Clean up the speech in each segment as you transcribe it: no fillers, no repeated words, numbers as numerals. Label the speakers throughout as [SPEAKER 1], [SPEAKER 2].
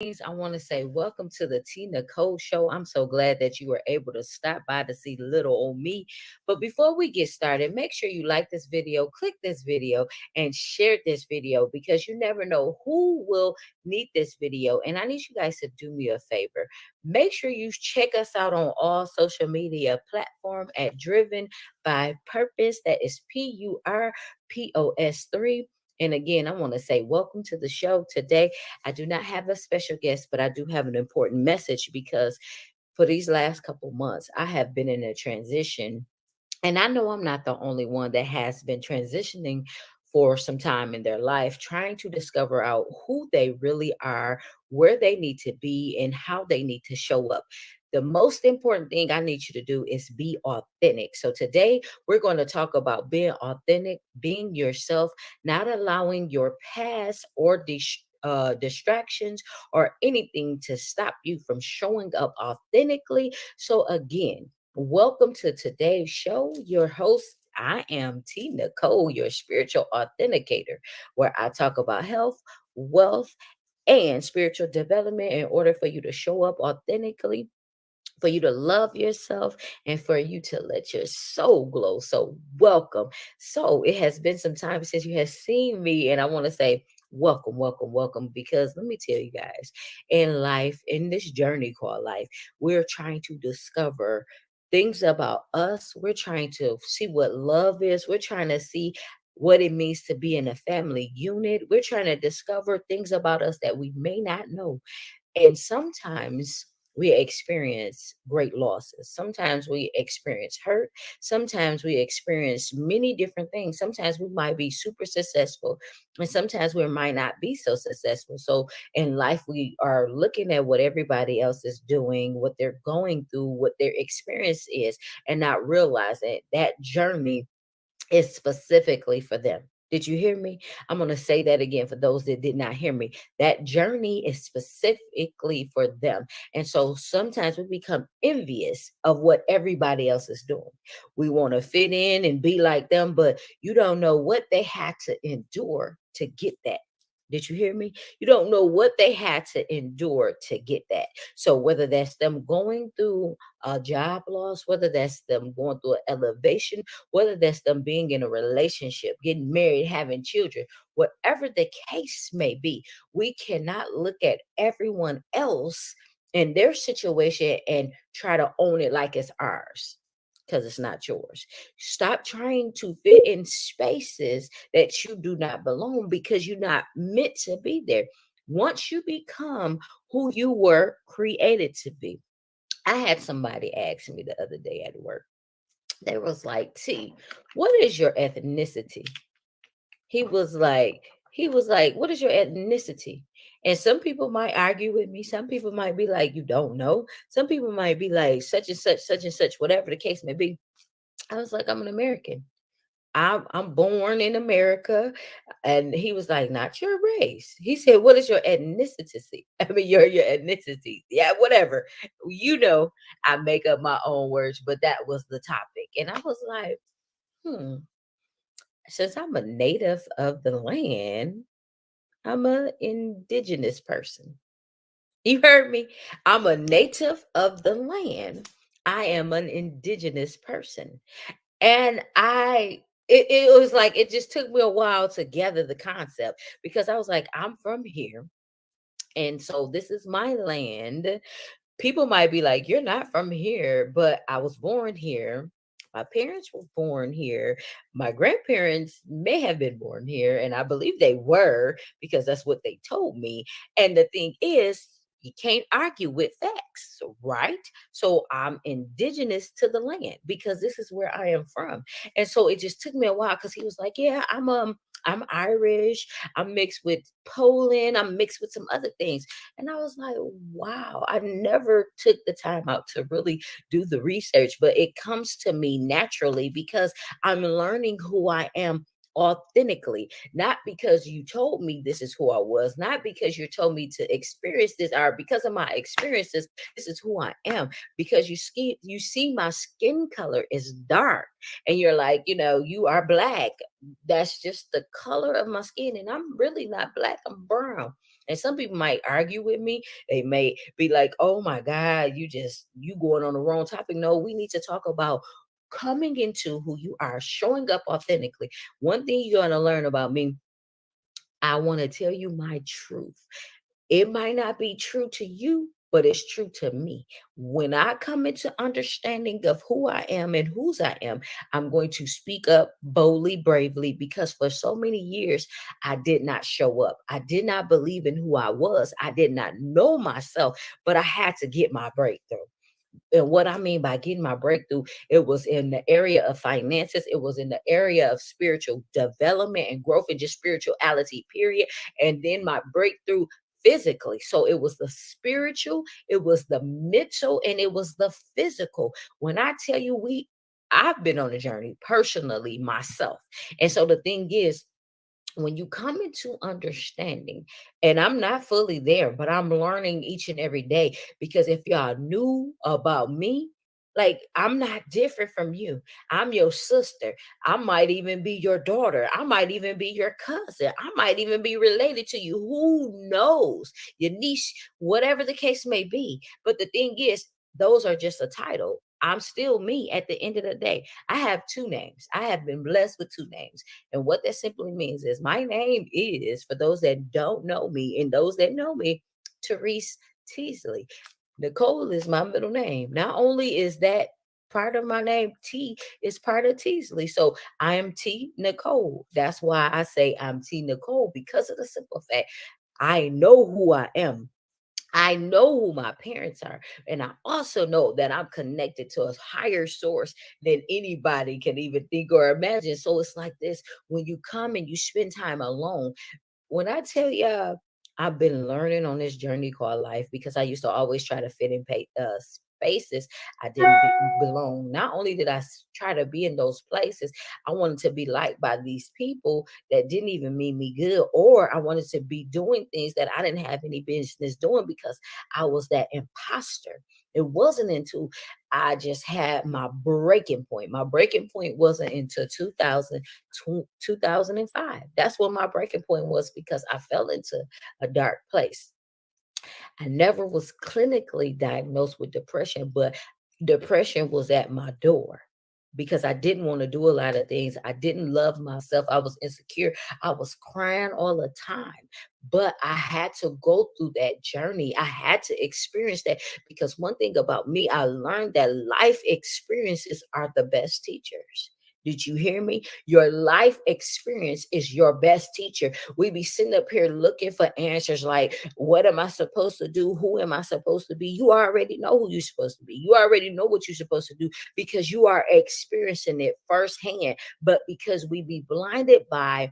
[SPEAKER 1] I want to say welcome to the Tea Nicole Show. I'm so glad that you were able to stop by to see little old me. But before we get started, make sure you like this video, click this video, and share this video because you never know who will need this video. And I need you guys to do me a favor. Make sure you check us out on all social media platform at Driven by Purpose. That is PURPOS3. And again, I want to say welcome to the show today. I do not have a special guest, but I do have an important message because for these last couple months, I have been in a transition. And I know I'm not the only one that has been transitioning for some time in their life, trying to discover out who they really are, where they need to be, and how they need to show up. The most important thing I need you to do is be authentic. So today we're going to talk about being authentic, being yourself, not allowing your past or distractions or anything to stop you from showing up authentically. So again, welcome to today's show. Your host, I am Tea Nicole, your spiritual authenticator, where I talk about health, wealth, and spiritual development in order for you to show up authentically, for you to love yourself, and for you to let your soul glow. So welcome. So it has been some time since you have seen me, and I want to say welcome, welcome, welcome, because let me tell you guys, in life, in this journey called life, we're trying to discover things about us. We're trying to see what love is. We're trying to see what it means to be in a family unit. We're trying to discover things about us that we may not know. And sometimes we experience great losses. Sometimes we experience hurt. Sometimes we experience many different things. Sometimes we might be super successful, and sometimes we might not be so successful. So in life, we are looking at what everybody else is doing, what they're going through, what their experience is, and not realizing that journey is specifically for them. Did you hear me? I'm going to say that again for those that did not hear me. That journey is specifically for them. And so sometimes we become envious of what everybody else is doing. We want to fit in and be like them, but you don't know what they had to endure to get that. Did you hear me? You don't know what they had to endure to get that. So whether that's them going through a job loss, whether that's them going through an elevation, whether that's them being in a relationship, getting married, having children, whatever the case may be, we cannot look at everyone else and their situation and try to own it like it's ours because it's not yours. Stop trying to fit in spaces that you do not belong because you're not meant to be there. Once you become who you were created to be. I had somebody ask me the other day at work. They was like, T, what is your ethnicity? He was like, what is your ethnicity? And some people might argue with me. Some people might be like, you don't know. Some people might be like, such and such, whatever the case may be. I was like, I'm an American. I'm born in America. And he was like, not your race. He said, what is your ethnicity? I mean, your ethnicity. Yeah, whatever. You know, I make up my own words, but that was the topic. And I was like, hmm, since I'm a native of the land, I'm an indigenous person. You heard me? I'm a native of the land. I am an indigenous person. And it was like it just took me a while to gather the concept because I was like, I'm from here. And so this is my land. People might be like, you're not from here, but I was born here. My parents were born here. My grandparents may have been born here, and I believe they were because that's what they told me. And the thing is, you can't argue with facts, right? So I'm indigenous to the land because this is where I am from. And so it just took me a while because he was like, yeah, I'm Irish, I'm mixed with Poland, I'm mixed with some other things. And I was like, wow, I never took the time out to really do the research, but it comes to me naturally because I'm learning who I am authentically, not because you told me this is who I was, not because you told me to experience this, or because of my experiences, this is who I am. Because you see my skin color is dark, and you're like, you are black. That's just the color of my skin, and I'm really not black, I'm brown. And some people might argue with me. They may be like, oh my God, you going on the wrong topic. No, we need to talk about coming into who you are, showing up authentically. One thing you're going to learn about me, I want to tell you my truth. It might not be true to you, but it's true to me. When I come into understanding of who I am and whose I am, I'm going to speak up boldly, bravely, because for so many years, I did not show up. I did not believe in who I was. I did not know myself, but I had to get my breakthrough. And what I mean by getting my breakthrough, it was in the area of finances, it was in the area of spiritual development and growth and just spirituality, period. And then my breakthrough physically. So it was the spiritual, it was the mental, and it was the physical. When I tell you, I've been on a journey personally myself. And so the thing is, when you come into understanding, and I'm not fully there, but I'm learning each and every day, because if y'all knew about me, like, I'm not different from you. I'm your sister. I might even be your daughter. I might even be your cousin. I might even be related to you. Who knows? Your niece, whatever the case may be. But the thing is, those are just a title. I'm still me at the end of the day. I have two names. I have been blessed with two names. And what that simply means is my name is, for those that don't know me and those that know me, Therese Teasley. Nicole is my middle name. Not only is that part of my name, T is part of Teasley. So I am Tea Nicole. That's why I say I'm Tea Nicole, because of the simple fact I know who I am. I know who my parents are. And I also know that I'm connected to a higher source than anybody can even think or imagine. So it's like this: when you come and you spend time alone, when I tell you, I've been learning on this journey called life, because I used to always try to fit in spaces I didn't belong. Not only did try to be in those places, I wanted to be liked by these people that didn't even mean me good, or I wanted to be doing things that I didn't have any business doing, because I was that imposter. It wasn't until I just had my breaking point. My breaking point wasn't until 2005. That's what my breaking point was, because I fell into a dark place. I never was clinically diagnosed with depression, but depression was at my door, because I didn't want to do a lot of things. I didn't love myself. I was insecure. I was crying all the time. But I had to go through that journey. I had to experience that, because one thing about me, I learned that life experiences are the best teachers. Did you hear me? Your life experience is your best teacher. We be sitting up here looking for answers like, what am I supposed to do? Who am I supposed to be? You already know who you're supposed to be. You already know what you're supposed to do, because you are experiencing it firsthand. But because we be blinded by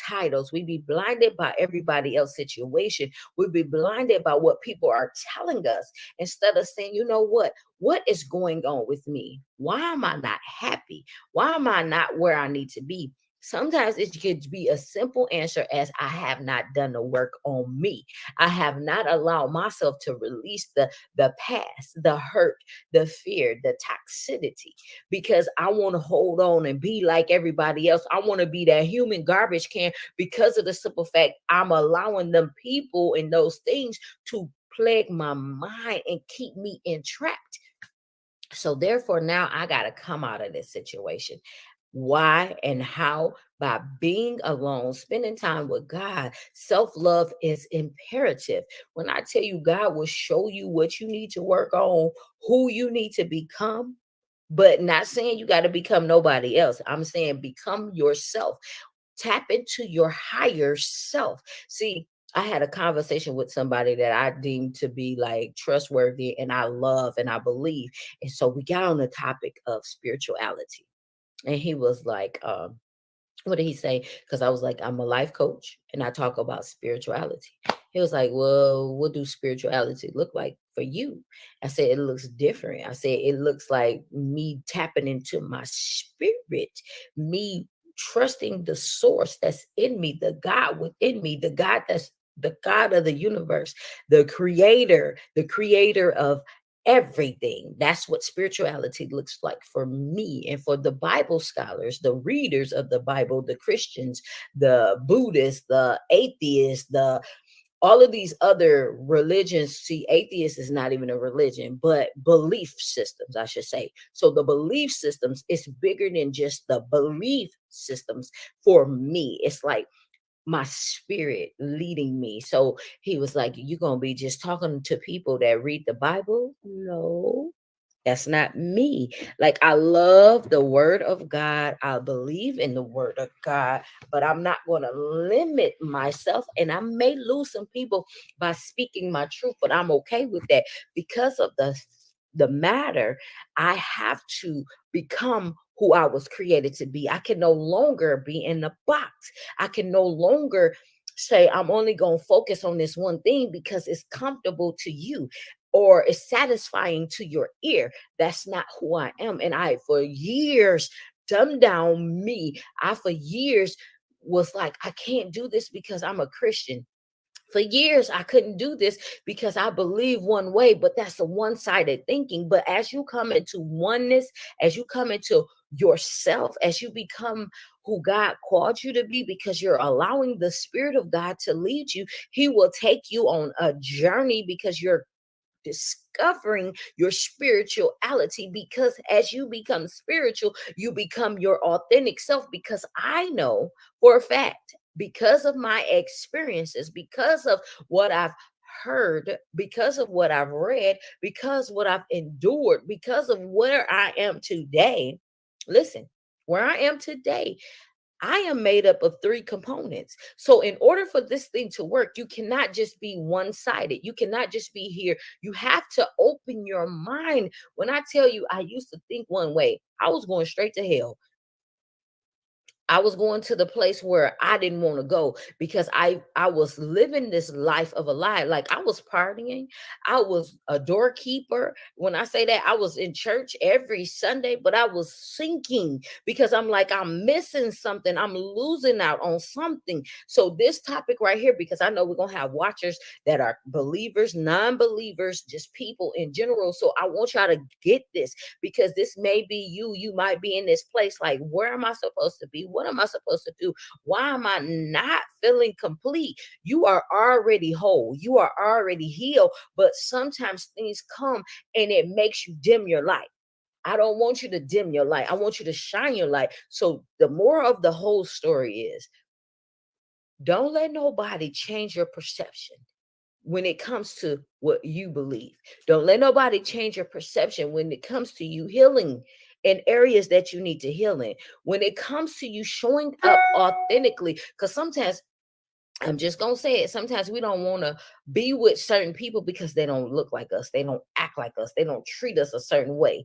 [SPEAKER 1] titles, we be blinded by everybody else's situation, we be blinded by what people are telling us, instead of saying, you know what is going on with me? Why am I not happy? Why am I not where I need to be? Sometimes it could be a simple answer as, I have not done the work on me. I have not allowed myself to release the past, the hurt, the fear, the toxicity, because I want to hold on and be like everybody else. I want to be that human garbage can, because of the simple fact I'm allowing them people and those things to plague my mind and keep me entrapped. So therefore, now I got to come out of this situation. Why and how? By being alone, spending time with God. Self-love is imperative. When I tell you, God will show you what you need to work on, who you need to become, but not saying you got to become nobody else. I'm saying become yourself. Tap into your higher self. See, I had a conversation with somebody that I deemed to be like trustworthy, and I love and I believe. And so we got on the topic of spirituality. And he was like, what did he say? Because I was like, I'm a life coach and I talk about spirituality. He was like, well, what do spirituality look like for you? I said, it looks different. I said, it looks like me tapping into my spirit, me trusting the source that's in me, the God within me, the God that's the God of the universe, the creator of everything. That's what spirituality looks like for me, and for the Bible scholars, the readers of the Bible, the Christians, the Buddhists, the atheists, the all of these other religions, see, atheist is not even a religion, but belief systems, I should say. So the belief systems is bigger than just the belief systems. For me, it's like my spirit leading me. So he was like, you gonna be just talking to people that read the Bible? No, that's not me. Like, I love the word of God. I believe in the word of God, but I'm not going to limit myself. And I may lose some people by speaking my truth, but I'm okay with that because of the matter. I have to become who I was created to be. I can no longer be in the box. I can no longer say I'm only going to focus on this one thing because it's comfortable to you or it's satisfying to your ear. That's not who I am. And I, for years, dumbed down me. I, for years, was like, I can't do this because I'm a Christian. For years, I couldn't do this because I believe one way, but that's a one-sided thinking. But as you come into oneness, as you come into yourself, as you become who God called you to be, because you're allowing the Spirit of God to lead you, He will take you on a journey because you're discovering your spirituality. Because as you become spiritual, you become your authentic self. Because I know for a fact, because of my experiences, because of what I've heard, because of what I've read, because what I've endured, because of where I am today. Listen, where I am today, I am made up of three components. So, in order for this thing to work, you cannot just be one sided. You cannot just be here. You have to open your mind. When I tell you, I used to think one way, I was going straight to hell. I was going to the place where I didn't want to go because I was living this life of a lie. Like, I was partying. I was a doorkeeper. When I say that, I was in church every Sunday, but I was sinking because I'm like, I'm missing something. I'm losing out on something. So this topic right here, because I know we're going to have watchers that are believers, non-believers, just people in general. So I want y'all to get this, because this may be you. You might be in this place like, where am I supposed to be? What am I supposed to do? Why am I not feeling complete? You are already whole. You are already healed. But sometimes things come and it makes you dim your light. I don't want you to dim your light. I want you to shine your light. So the more of the whole story is, don't let nobody change your perception when it comes to what you believe. Don't let nobody change your perception when it comes to you healing in areas that you need to heal in. When it comes to you showing up authentically, because sometimes, I'm just going to say it, sometimes we don't want to be with certain people because they don't look like us. They don't act like us. They don't treat us a certain way,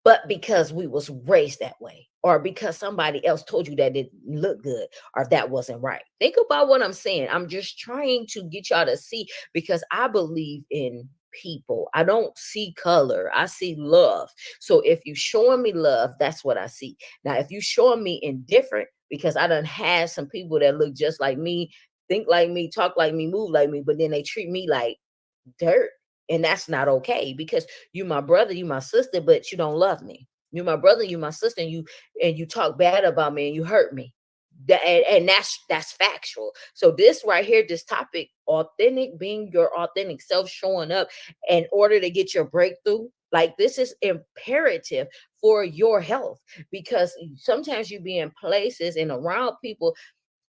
[SPEAKER 1] but because we was raised that way, or because somebody else told you that didn't look good, or that wasn't right. Think about what I'm saying. I'm just trying to get y'all to see, because I believe in people. I don't see color. I see love. So if you showing me love, that's what I see. Now, if you showing me indifferent, because I done had some people that look just like me, think like me, talk like me, move like me, but then they treat me like dirt. And that's not okay, because you my brother, you my sister, but you don't love me. You my brother, you my sister, and you talk bad about me and you hurt me. And that's factual. So this right here, this topic, authentic, being your authentic self, showing up in order to get your breakthrough. Like, this is imperative for your health, because sometimes you be in places and around people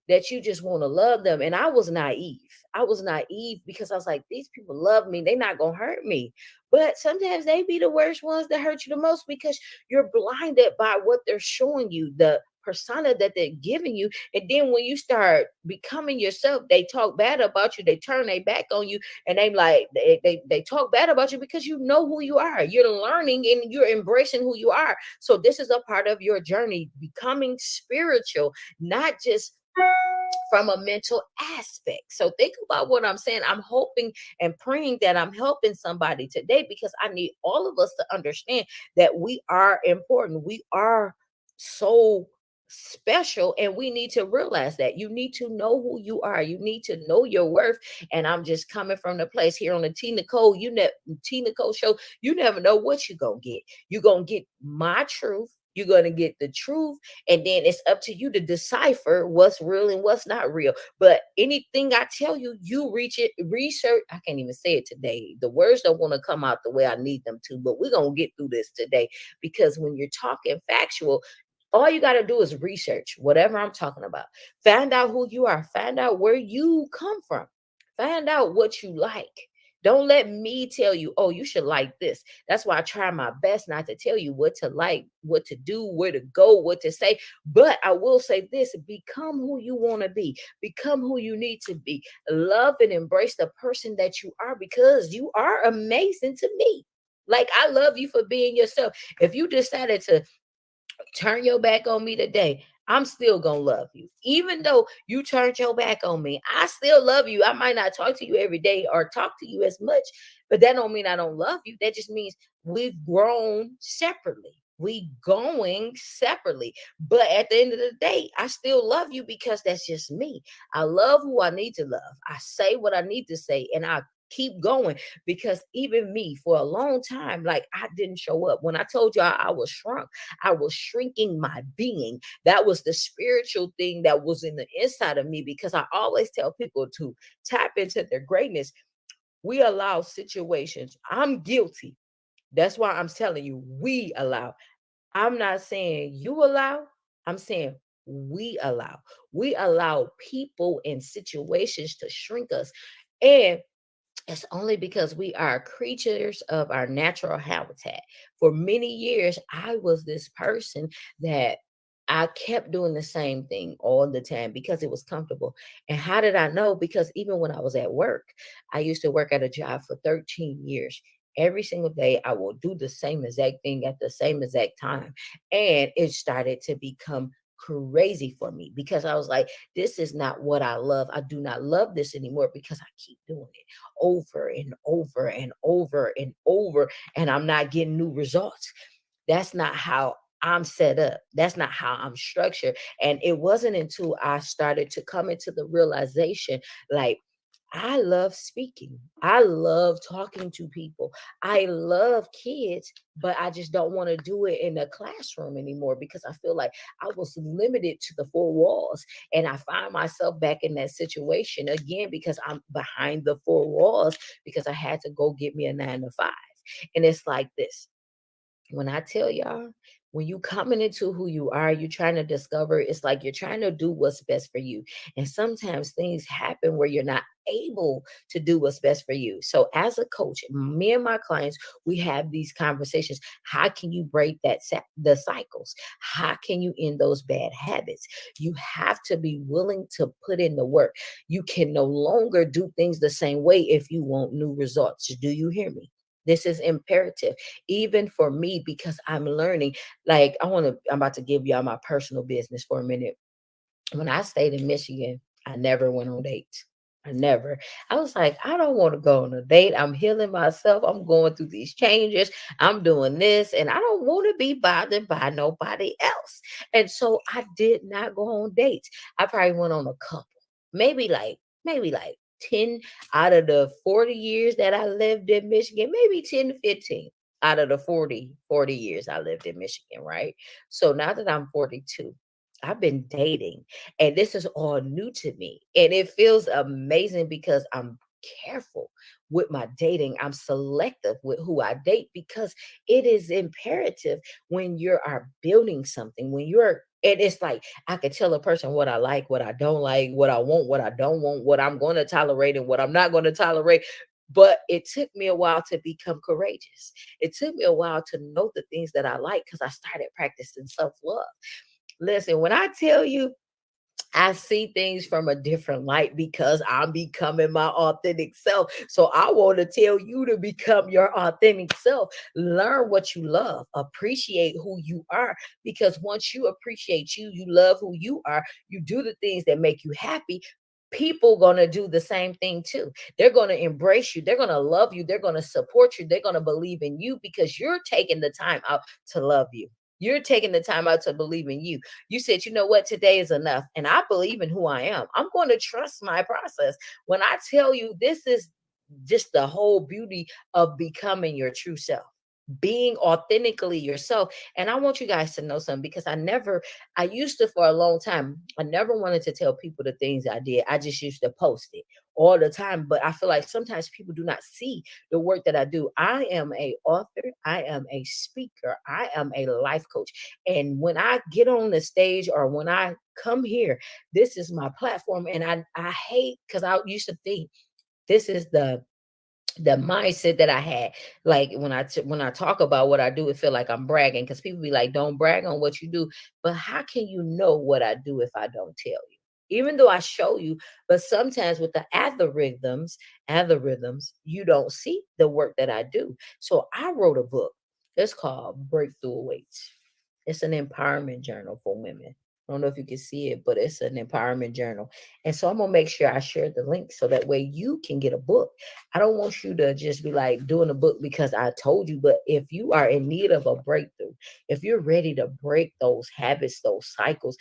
[SPEAKER 1] that you just want to love them. And I was naive. I was naive because I was like, these people love me. They're not going to hurt me. But sometimes they be the worst ones that hurt you the most, because you're blinded by what they're showing you, the persona that they're giving you. And then when you start becoming yourself, they talk bad about you. They turn their back on you, and they talk bad about you because you know who you are. You're learning and you're embracing who you are. So this is a part of your journey, becoming spiritual, not just from a mental aspect. So think about what I'm saying. I'm hoping and praying that I'm helping somebody today, because I need all of us to understand that we are important. We are so special, and we need to realize that. You need to know who you are. You need to know your worth. And I'm just coming from the place here on the Tea Nicole Show. You never know what you're gonna get. You're gonna get my truth. You're going to get the truth. And then it's up to you to decipher what's real and what's not real. But anything I tell you, you reach it, research. I can't even say it today. The words don't want to come out the way I need them to, but we're going to get through this today, because when you're talking factual, all you got to do is research whatever I'm talking about. Find out who you are. Find out where you come from. Find out what you like. Don't let me tell you, oh, you should like this. That's why I try my best not to tell you what to like, what to do, where to go, what to say. But I will say this: become who you want to be, become who you need to be. Love and embrace the person that you are, because you are amazing to me. Like, I love you for being yourself. If you decided to turn your back on me today, I'm still gonna love you. Even though you turned your back on me, I still love you. I might not talk to you every day or talk to you as much, but that don't mean I don't love you. That just means we've grown separately. We going separately. But at the end of the day, I still love you, because that's just me. I love who I need to love. I say what I need to say, and I keep going, because even me, for a long time, like, I didn't show up. When I told you I was shrunk, I was shrinking my being. That was the spiritual thing that was in the inside of me, because I always tell people to tap into their greatness. We allow situations. I'm guilty. That's why I'm telling you, we allow. I'm not saying you allow, I'm saying we allow. We allow people and situations to shrink us. And it's only because we are creatures of our natural habitat. For many years, I was this person that I kept doing the same thing all the time because it was comfortable. And how did I know? Because even when I was at work, I used to work at a job for 13 years. Every single day, I will do the same exact thing at the same exact time. And it started to become crazy for me, because I was like, this is not what I love. I do not love this anymore, because I keep doing it over and over and over and over, and I'm not getting new results. That's not how I'm set up. That's not how I'm structured. And it wasn't until I started to come into the realization, like, I love speaking. I love talking to people. I love kids, but I just don't want to do it in a classroom anymore, because I feel like I was limited to the four walls. And I find myself back in that situation again, because I'm behind the four walls, because I had to go get me a 9 to 5. And it's like this: when I tell y'all, when you coming into who you are, you're trying to discover, it's like you're trying to do what's best for you. And sometimes things happen where you're not able to do what's best for you. So as a coach, me and my clients, we have these conversations. How can you break the cycles? How can you end those bad habits? You have to be willing to put in the work. You can no longer do things the same way if you want new results. Do you hear me? This is imperative, even for me, because I'm learning. Like, I'm about to give y'all my personal business for a minute. When I stayed in Michigan, I never went on dates. I never. I was like, I don't want to go on a date. I'm healing myself. I'm going through these changes. I'm doing this, and I don't want to be bothered by nobody else. And so I did not go on dates. I probably went on a couple, maybe like 10 out of the 40 years that I lived in Michigan, maybe 10 to 15 out of the 40 years I lived in Michigan, right? So now that I'm 42, I've been dating, and this is all new to me. And it feels amazing, because I'm careful with my dating. I'm selective with who I date, because it is imperative when you are building something, and it's like, I could tell a person what I like, what I don't like, what I want, what I don't want, what I'm going to tolerate and what I'm not going to tolerate. But it took me a while to become courageous. It took me a while to know the things that I like, because I started practicing self love. Listen, when I tell you, I see things from a different light, because I'm becoming my authentic self. So I want to tell you to become your authentic self. Learn what you love, appreciate who you are, because once you appreciate you, you love who you are, you do the things that make you happy. People going to do the same thing too. They're going to embrace you. They're going to love you. They're going to support you. They're going to believe in you, because you're taking the time out to love you. You're taking the time out to believe in you. You said, you know what, today is enough. And I believe in who I am. I'm going to trust my process. When I tell you, this is just the whole beauty of becoming your true self. being authentically yourself. And I want you guys to know something, because I used to, for a long time, I never wanted to tell people the things I did. I just used to post it all the time. But I feel like sometimes people do not see the work that I do. I am a author, I am a speaker, I am a life coach. And when I get on the stage, or when I come here, this is my platform. And I hate, because I used to think this is the mindset that I had. Like when I talk about what I do, it feel like I'm bragging, because people be like, "Don't brag on what you do." But how can you know what I do if I don't tell you? Even though I show you, but sometimes with the algorithms, you don't see the work that I do. So I wrote a book. It's called Breakthrough Awaits. It's an empowerment journal for women. I don't know if you can see it, but it's an empowerment journal. And so I'm gonna make sure I share the link, so that way you can get a book. I don't want you to just be like doing a book because I told you, but if you are in need of a breakthrough, if you're ready to break those habits, those cycles,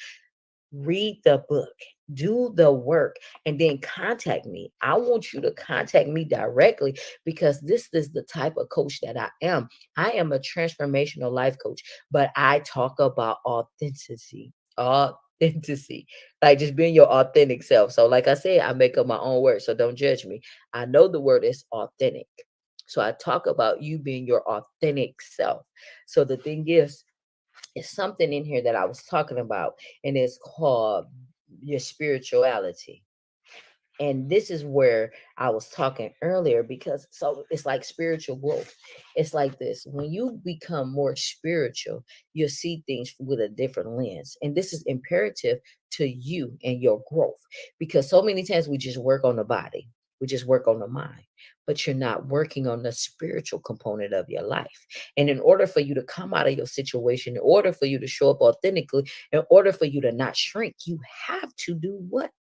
[SPEAKER 1] read the book, do the work, and then contact me. I want you to contact me directly, because this is the type of coach that I am. I am a transformational life coach, but I talk about authenticity. Authenticity, like just being your authentic self. So, like I said, I make up my own words, so don't judge me. I know the word is authentic. So, I talk about you being your authentic self. So, the thing is, it's something in here that I was talking about, and it's called your spirituality. And this is where I was talking earlier, because so it's like spiritual growth. It's like this: when you become more spiritual, you'll see things with a different lens. And this is imperative to you and your growth, because so many times we just work on the body, we just work on the mind, but you're not working on the spiritual component of your life. And in order for you to come out of your situation, in order for you to show up authentically, in order for you to not shrink, you have to do what?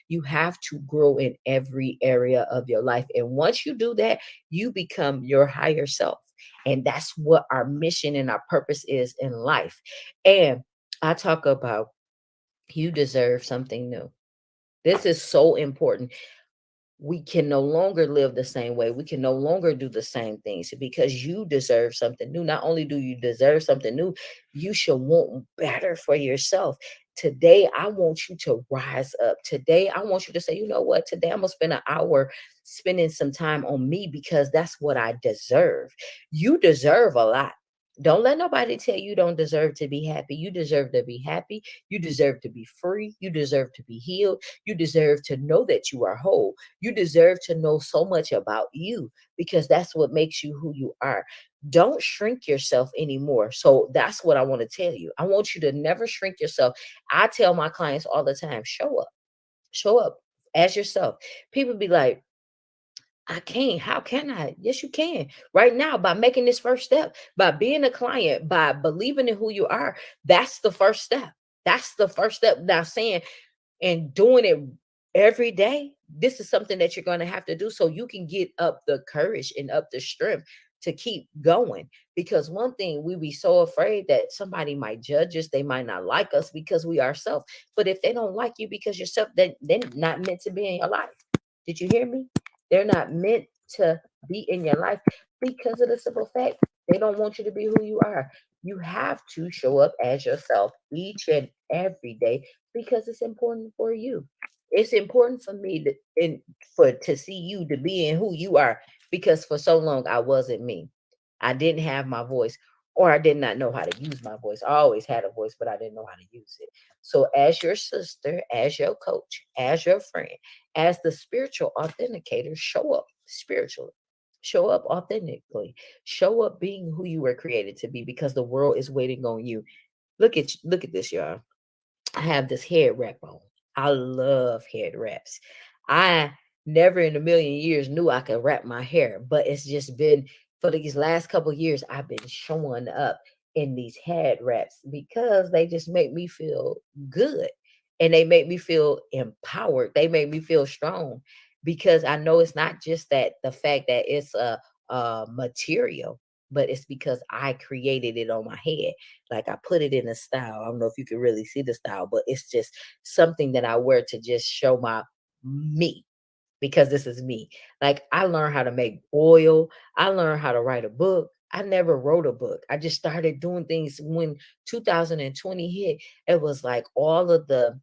[SPEAKER 1] You have to grow in every area of your life. And once you do that, you become your higher self. And that's what our mission and our purpose is in life. And I talk about, you deserve something new. This is so important. We can no longer live the same way. We can no longer do the same things, because you deserve something new. Not only do you deserve something new, you should want better for yourself. Today, I want you to rise up. Today, I want you to say, you know what? Today, I'm going to spend an hour spending some time on me, because that's what I deserve. You deserve a lot. Don't let nobody tell you don't deserve to be happy. You deserve to be happy. You deserve to be free. You deserve to be healed. You deserve to know that you are whole. You deserve to know so much about you, because that's what makes you who you are. Don't shrink yourself anymore. So that's what I want to tell you. I want you to never shrink yourself. I tell my clients all the time, show up as yourself. People be like, I can't. How can I? Yes, you can. Right now, by making this first step, by being a client, by believing in who you are, that's the first step. That's the first step. Now, saying and doing it every day, this is something that you're going to have to do, so you can get up the courage and up the strength to keep going. Because one thing, we be so afraid that somebody might judge us, they might not like us because we ourselves. But if they don't like you because yourself, then they're not meant to be in your life. Did you hear me? They're not meant to be in your life, because of the simple fact they don't want you to be who you are. You have to show up as yourself each and every day, because it's important for you. It's important for me to see you to be in who you are, because for so long I wasn't me. I didn't have my voice, or I did not know how to use my voice. I always had a voice, but I didn't know how to use it. So, as your sister, as your coach, as your friend, as the spiritual authenticator, show up spiritually. Show up authentically. Show up being who you were created to be, because the world is waiting on you. Look at this, y'all. I have this head wrap on. I love head wraps. I never in a million years knew I could wrap my hair, but it's just been for these last couple years, I've been showing up in these head wraps, because they just make me feel good, and they make me feel empowered. They make me feel strong, because I know it's not just that the fact that it's a material, but it's because I created it on my head. Like, I put it in a style. I don't know if you can really see the style, but it's just something that I wear to just show my me, because this is me. Like, I learned how to make oil. I learned how to write a book. I never wrote a book. I just started doing things when 2020 hit. It was like all of the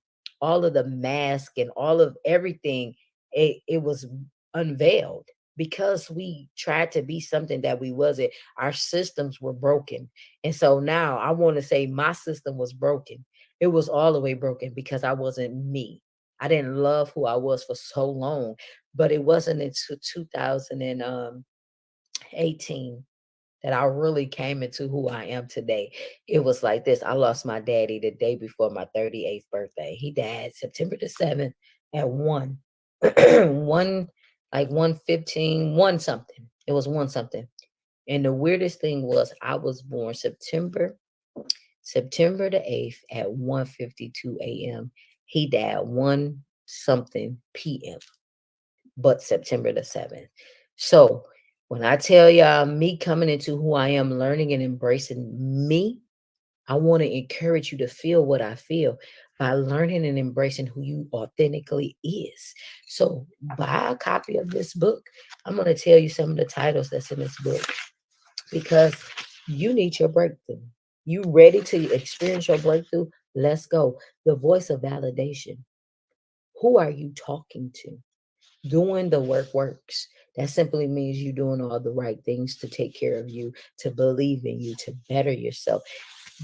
[SPEAKER 1] mask and all of everything, it was unveiled because we tried to be something that we wasn't. Our systems were broken. And so now I want to say my system was broken. It was all the way broken because I wasn't me. I didn't love who I was for so long, but it wasn't until 2018 that I really came into who I am today. It was like this. I lost my daddy the day before my 38th birthday. He died September the 7th at 1. 1, like 1:15, 1 something. It was 1 something. And the weirdest thing was I was born September the 8th at 1:52 a.m. He died 1 something p.m., but September the 7th. So when I tell y'all me coming into who I am, learning and embracing me, I want to encourage you to feel what I feel by learning and embracing who you authentically is. So buy a copy of this book. I'm going to tell you some of the titles that's in this book because you need your breakthrough. You ready to experience your breakthrough? Let's go. The voice of validation. Who are you talking to? Doing the work works. That simply means you doing all the right things to take care of you, to believe in you, to better yourself,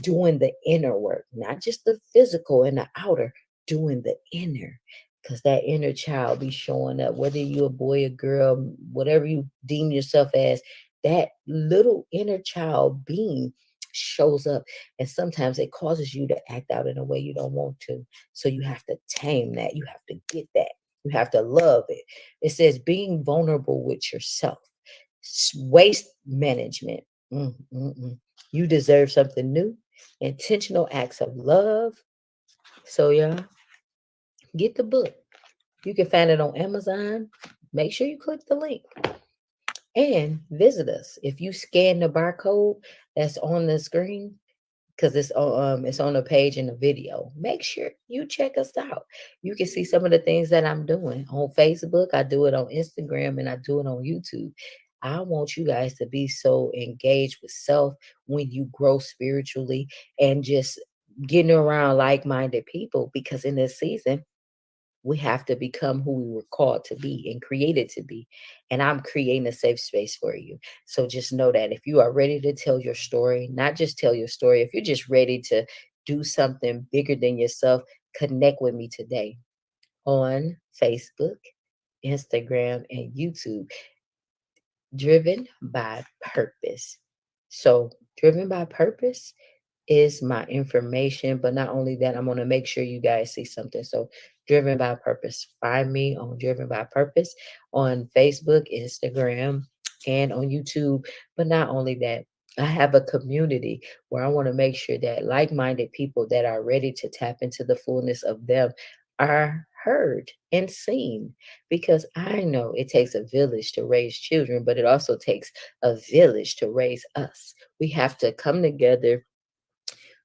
[SPEAKER 1] doing the inner work, not just the physical and the outer, doing the inner. Because that inner child be showing up, whether you a boy, a girl, whatever you deem yourself as, that little inner child being shows up. And sometimes it causes you to act out in a way you don't want to. So you have to tame that. You have to get that. You have to love it. It says being vulnerable with yourself, waste management. Mm, mm, mm. You deserve something new. Intentional acts of love. So, y'all, get the book. You can find it on Amazon. Make sure you click the link and visit us. If you scan the barcode that's on the screen, because it's on the page in the video. Make sure you check us out. You can see some of the things that I'm doing on Facebook. I do it on Instagram and I do it on YouTube. I want you guys to be so engaged with self when you grow spiritually and just getting around like-minded people, because in this season we have to become who we were called to be and created to be. And I'm creating a safe space for you. So just know that if you are ready to tell your story, not just tell your story, if you're just ready to do something bigger than yourself, connect with me today on Facebook, Instagram, and YouTube. Driven by Purpose. So, Driven by Purpose is my information. But not only that, I'm going to make sure you guys see something. So, Driven by Purpose. Find me on Driven by Purpose on Facebook, Instagram, and on YouTube. But not only that, I have a community where I want to make sure that like minded people that are ready to tap into the fullness of them are heard and seen, because I know it takes a village to raise children, but it also takes a village to raise us. We have to come together,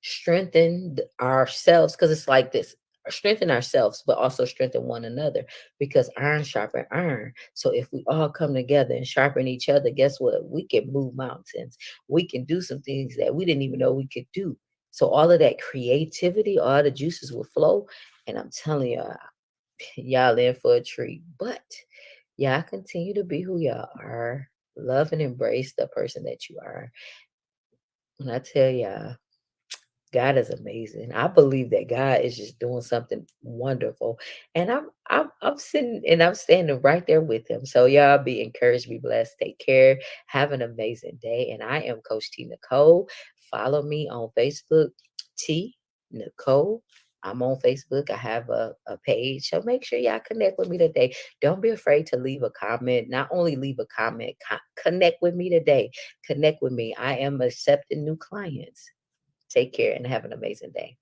[SPEAKER 1] strengthen ourselves, because it's like this: strengthen ourselves, but also strengthen one another, because iron sharpen iron. So if we all come together and sharpen each other, guess what? We can move mountains. We can do some things that we didn't even know we could do. So all of that creativity, all the juices will flow. And I'm telling you, y'all in for a treat. But y'all continue to be who y'all are. Love and embrace the person that you are. And I tell y'all, God is amazing. I believe that God is just doing something wonderful. And I'm sitting and I'm standing right there with him. So y'all be encouraged, be blessed, take care, have an amazing day. And I am Coach Tea Nicole. Follow me on Facebook, Tea Nicole. I'm on Facebook. I have a page. So make sure y'all connect with me today. Don't be afraid to leave a comment. Not only leave a comment, connect with me today. Connect with me. I am accepting new clients. Take care and have an amazing day.